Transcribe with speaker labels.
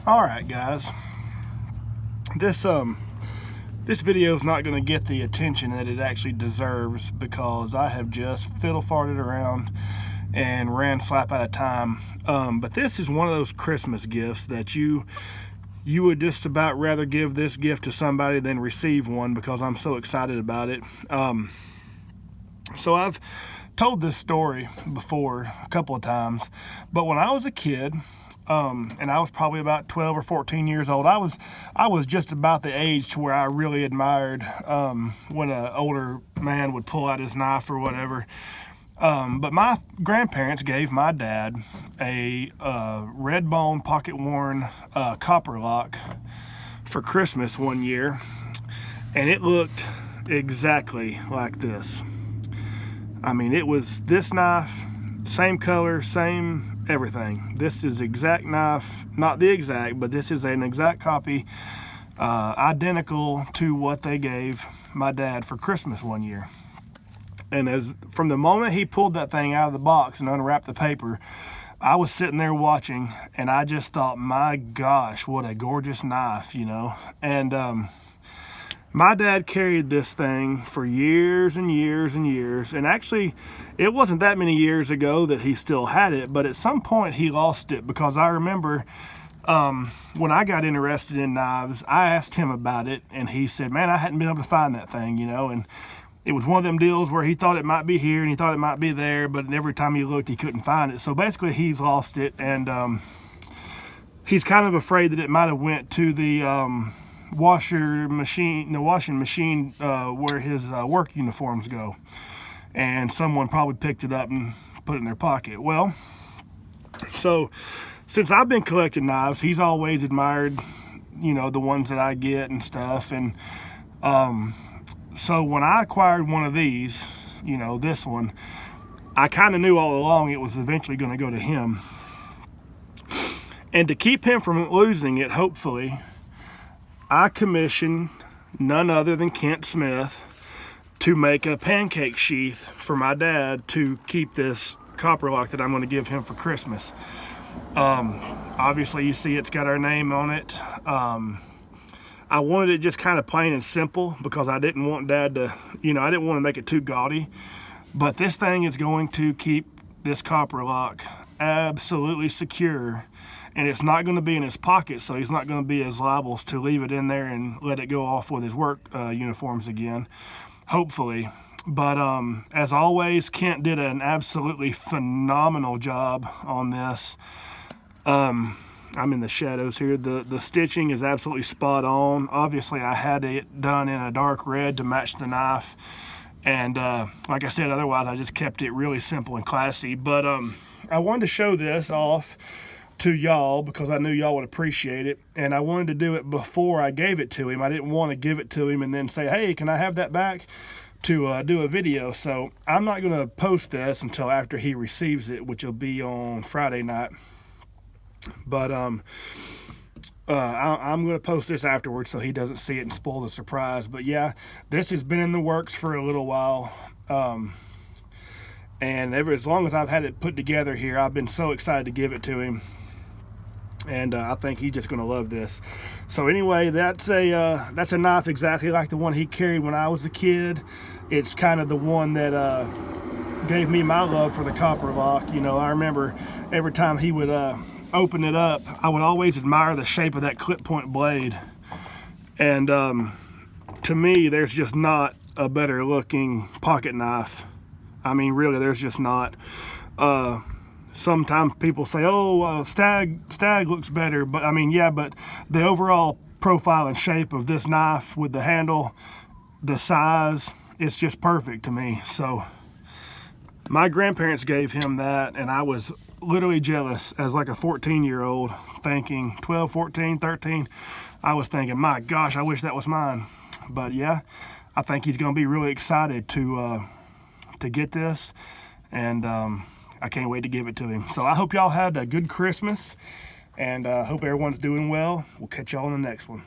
Speaker 1: All right, guys. This this video is not going to get the attention that it actually deserves because I have just fiddle farted around and ran slap out of time. But this is one of those Christmas gifts that you would just about rather give this gift to somebody than receive one because I'm so excited about it. So I've told this story before a couple of times, but when I was a kid, and I was probably about 12 or 14 years old, I was just about the age to where I really admired when an older man would pull out his knife or whatever. But my grandparents gave my dad a red bone pocket worn Copperlock for Christmas one year, and it looked exactly like this. I mean, it was this knife, same color, same everything. This is exact knife, not the exact, but this is an exact copy, identical to what they gave my dad for Christmas one year. And from the moment he pulled that thing out of the box and unwrapped the paper, I was sitting there watching, and I just thought, my gosh, what a gorgeous knife, you know. And my dad carried this thing for years and years and years, and actually it wasn't that many years ago that he still had it, but at some point he lost it, because I remember when I got interested in knives, I asked him about it, and he said, man, I hadn't been able to find that thing, you know. And it was one of them deals where he thought it might be here and he thought it might be there, but every time he looked he couldn't find it. So basically he's lost it, and he's kind of afraid that it might have went to the washing machine where his work uniforms go, and someone probably picked it up and put it in their pocket. Well, so since I've been collecting knives, he's always admired, you know, the ones that I get and stuff. And so when I acquired one of these, you know, this one, I kind of knew all along it was eventually going to go to him. And to keep him from losing it, hopefully, I commissioned none other than Kent Smith to make a pancake sheath for my dad to keep this Copperlock that I'm going to give him for Christmas. Obviously you see it's got our name on it. I wanted it just kind of plain and simple because I didn't want Dad to, you know, I didn't want to make it too gaudy. But this thing is going to keep this Copperlock absolutely secure, and it's not going to be in his pocket, so he's not going to be as liable to leave it in there and let it go off with his work uniforms again, hopefully. But as always, Kent did an absolutely phenomenal job on this. I'm in the shadows here. The stitching is absolutely spot on. Obviously I had it done in a dark red to match the knife, and like I said, otherwise I just kept it really simple and classy. But I wanted to show this off to y'all because I knew y'all would appreciate it, and I wanted to do it before I gave it to him. I didn't want to give it to him and then say, hey, can I have that back, to do a video. So I'm not going to post this until after he receives it, which will be on Friday night. But I'm going to post this afterwards so he doesn't see it and spoil the surprise. But yeah, this has been in the works for a little while, and as long as I've had it put together here, I've been so excited to give it to him, and I think he's just going to love this. So anyway, that's a knife exactly like the one he carried when I was a kid. It's kind of the one that gave me my love for the Copperlock. You know, I remember every time he would open it up, I would always admire the shape of that clip point blade. And to me, there's just not a better looking pocket knife. I mean, really, there's just not. Sometimes people say, oh, Stag looks better, but I mean, yeah, but the overall profile and shape of this knife with the handle, the size, it's just perfect to me. So my grandparents gave him that, and I was literally jealous as like a 14-year-old, thinking 12, 14, 13. I was thinking, my gosh, I wish that was mine. But yeah, I think he's going to be really excited to get this, and I can't wait to give it to him. So I hope y'all had a good Christmas, and hope everyone's doing well. We'll catch y'all in the next one.